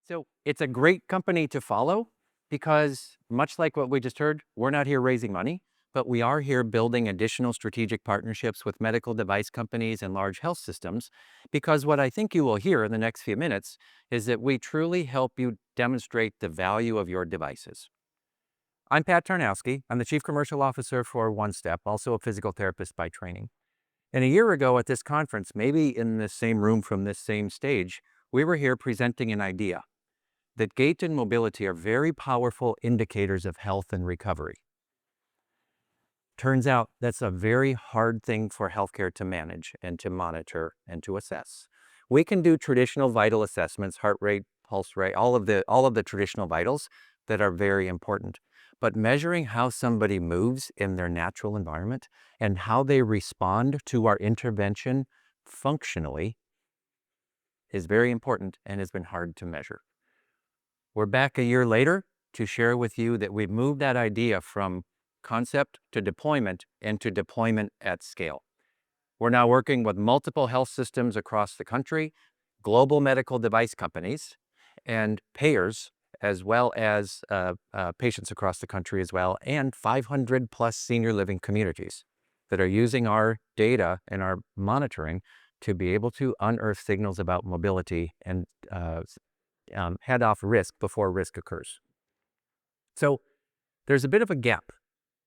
So it's a great company to follow because much like what we just heard, we're not here raising money, but we are here building additional strategic partnerships with medical device companies and large health systems. Because what I think you will hear in the next few minutes is that we truly help you demonstrate the value of your devices. I'm Pat Tarnowski. I'm the Chief Commercial Officer for OneStep, also a physical therapist by training. And a year ago at this conference, maybe in this same room from this same stage, we were here presenting an idea that gait and mobility are very powerful indicators of health and recovery. Turns out that's a very hard thing for healthcare to manage and to monitor and to assess. We can do traditional vital assessments, heart rate, pulse rate, all of the traditional vitals that are very important. But measuring how somebody moves in their natural environment and how they respond to our intervention functionally is very important and has been hard to measure. We're back a year later to share with you that we've moved that idea from concept to deployment and to deployment at scale. We're now working with multiple health systems across the country, global medical device companies, and payers, as well as patients across the country as well, and 500 plus senior living communities that are using our data and our monitoring to be able to unearth signals about mobility and head off risk before risk occurs. So there's a bit of a gap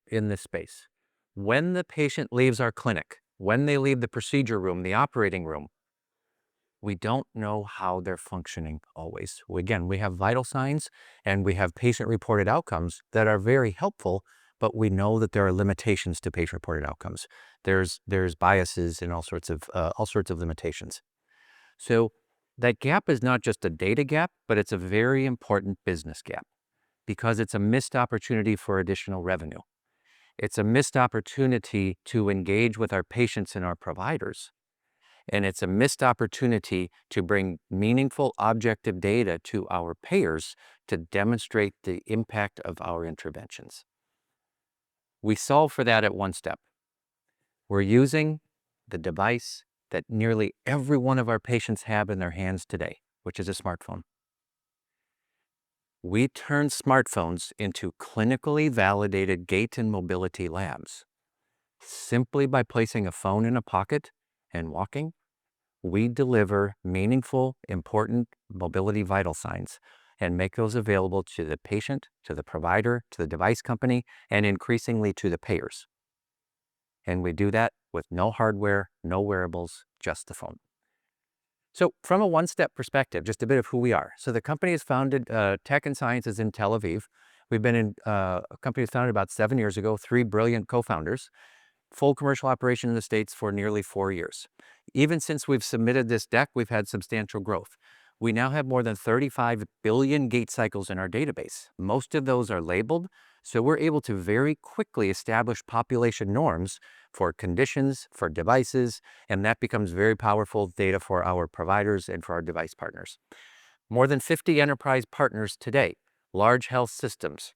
in this space. When the patient leaves our clinic, when they leave the procedure room, the operating room, we don't know how they're functioning always. Again, we have vital signs and we have patient-reported outcomes that are very helpful, but we know that there are limitations to patient-reported outcomes. There's biases and all sorts of limitations. So that gap is not just a data gap, but it's a very important business gap because it's a missed opportunity for additional revenue. It's a missed opportunity to engage with our patients and our providers. And it's a missed opportunity to bring meaningful objective data to our payers to demonstrate the impact of our interventions. We solve for that at OneStep. We're using the device that nearly every one of our patients have in their hands today, which is a smartphone. We turn smartphones into clinically validated gait and mobility labs. Simply by placing a phone in a pocket and walking, we deliver meaningful, important mobility vital signs and make those available to the patient, to the provider, to the device company, and increasingly to the payers. And we do that with no hardware, no wearables, just the phone. So from a OneStep perspective, just a bit of who we are. So the company is founded, Tech and Sciences in Tel Aviv. We've been in, a company was founded about 7 years ago, 3 brilliant co-founders, full commercial operation in the States for nearly 4 years. Even since we've submitted this deck, we've had substantial growth. We now have more than 35 billion gait cycles in our database. Most of those are labeled, so we're able to very quickly establish population norms for conditions, for devices, and that becomes very powerful data for our providers and for our device partners. More than 50 enterprise partners today, large health systems,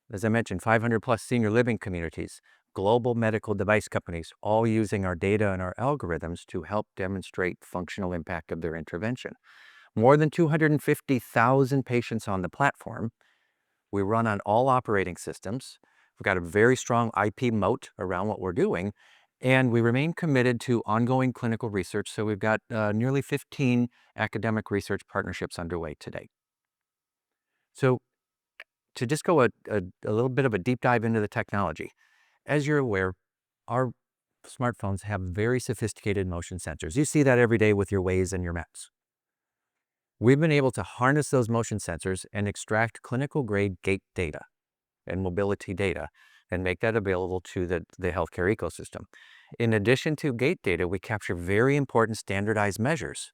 as I mentioned, 500 plus senior living communities, global medical device companies, all using our data and our algorithms to help demonstrate functional impact of their intervention. More than 250,000 patients on the platform. We run on all operating systems. We've got a very strong IP moat around what we're doing, and we remain committed to ongoing clinical research. So we've got nearly 15 academic research partnerships underway today. So to just go a little bit of a deep dive into the technology, as you're aware, our smartphones have very sophisticated motion sensors. You see that every day with your Waze and your maps. We've been able to harness those motion sensors and extract clinical grade gait data and mobility data and make that available to the healthcare ecosystem. In addition to gait data, we capture very important standardized measures: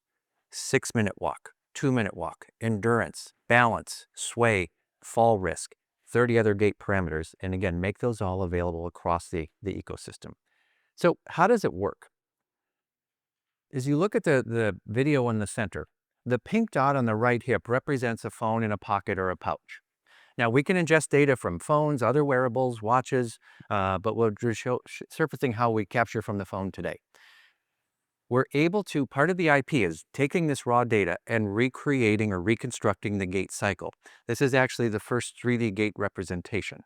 6-minute walk, 2-minute walk, endurance, balance, sway, fall risk, 30 other gait parameters, and again, make those all available across the ecosystem. So how does it work? As you look at the video in the center, the pink dot on the right hip represents a phone in a pocket or a pouch. Now, we can ingest data from phones, other wearables, watches, but we're just surfacing how we capture from the phone today. We're able to, part of the IP is taking this raw data and recreating or reconstructing the gait cycle. This is actually the first 3D gait representation.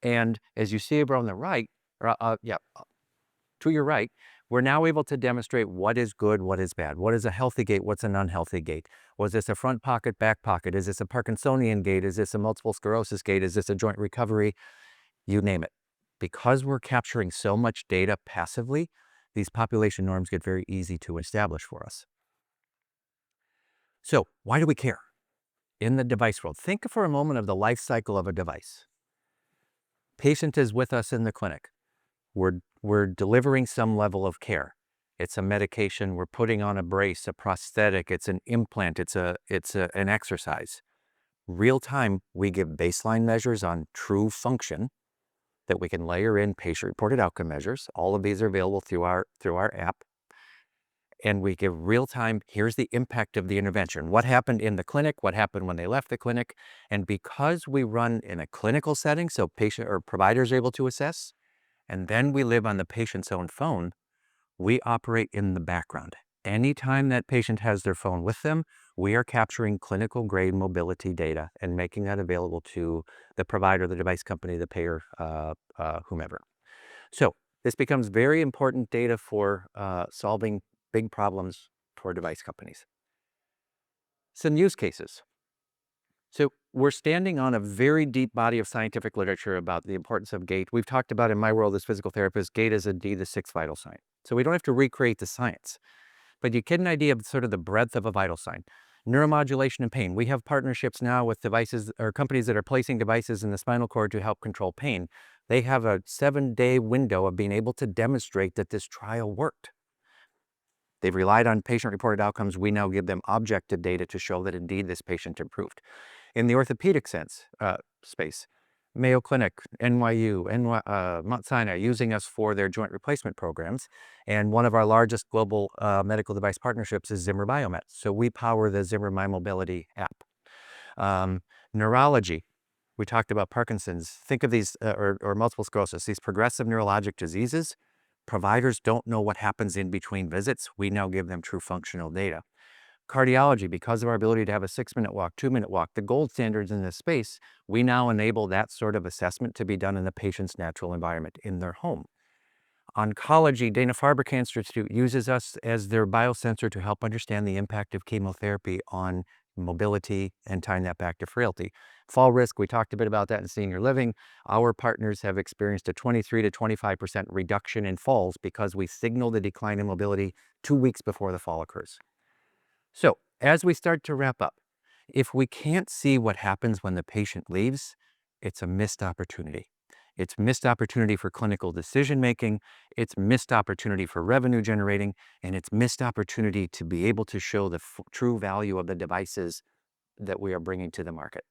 And as you see over on the right, to your right, we're now able to demonstrate what is good, what is bad. What is a healthy gait? What's an unhealthy gait? Was this a front pocket, back pocket? Is this a Parkinsonian gait? Is this a multiple sclerosis gait? Is this a joint recovery? You name it. Because we're capturing so much data passively, these population norms get very easy to establish for us. So why do we care? In the device world, think for a moment of the life cycle of a device. Patient is with us in the clinic. We're delivering some level of care. It's a medication, we're putting on a brace, a prosthetic, it's an implant, it's an exercise. Real time, we give baseline measures on true function that we can layer in patient-reported outcome measures. All of these are available through our app. And we give real-time, here's the impact of the intervention. What happened in the clinic, what happened when they left the clinic. And because we run in a clinical setting, so patient or providers are able to assess, and then we live on the patient's own phone, we operate in the background. Anytime that patient has their phone with them, we are capturing clinical grade mobility data and making that available to the provider, the device company, the payer, whomever. So this becomes very important data for solving big problems for device companies. Some use cases. So we're standing on a very deep body of scientific literature about the importance of gait. We've talked about in my world as physical therapists, gait is indeed the sixth vital sign. So we don't have to recreate the science, but you get an idea of sort of the breadth of a vital sign. Neuromodulation and pain. We have partnerships now with devices or companies that are placing devices in the spinal cord to help control pain. They have a 7-day window of being able to demonstrate that this trial worked. They've relied on patient-reported outcomes. We now give them objective data to show that indeed this patient improved. In the orthopedic space, Mayo Clinic, NYU, Mount Sinai using us for their joint replacement programs. And one of our largest global medical device partnerships is Zimmer Biomet. So we power the Zimmer My Mobility app. Neurology, we talked about Parkinson's. Think of these, or multiple sclerosis, these progressive neurologic diseases. Providers don't know what happens in between visits. We now give them true functional data. Cardiology, because of our ability to have a 6-minute walk, 2-minute walk, the gold standards in this space, we now enable that sort of assessment to be done in the patient's natural environment in their home. Oncology, Dana-Farber Cancer Institute uses us as their biosensor to help understand the impact of chemotherapy on mobility and tying that back to frailty. Fall risk, we talked a bit about that in senior living. Our partners have experienced a 23 to 25% reduction in falls because we signal the decline in mobility 2 weeks before the fall occurs. So as we start to wrap up, if we can't see what happens when the patient leaves, it's a missed opportunity. It's missed opportunity for clinical decision-making, it's missed opportunity for revenue generating, and it's missed opportunity to be able to show the true value of the devices that we are bringing to the market.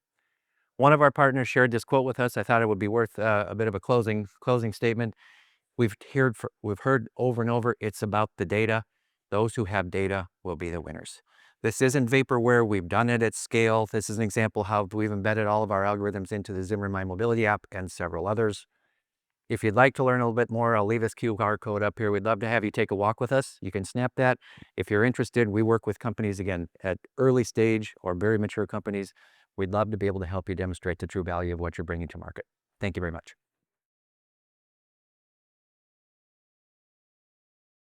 One of our partners shared this quote with us. I thought it would be worth a bit of a closing statement. We've heard over and over, it's about the data. Those who have data will be the winners. This isn't vaporware. We've done it at scale. This is an example how we've embedded all of our algorithms into the Zimmer My Mobility app and several others. If you'd like to learn a little bit more, I'll leave this QR code up here. We'd love to have you take a walk with us. You can snap that. If you're interested, we work with companies, again, at early stage or very mature companies. We'd love to be able to help you demonstrate the true value of what you're bringing to market. Thank you very much.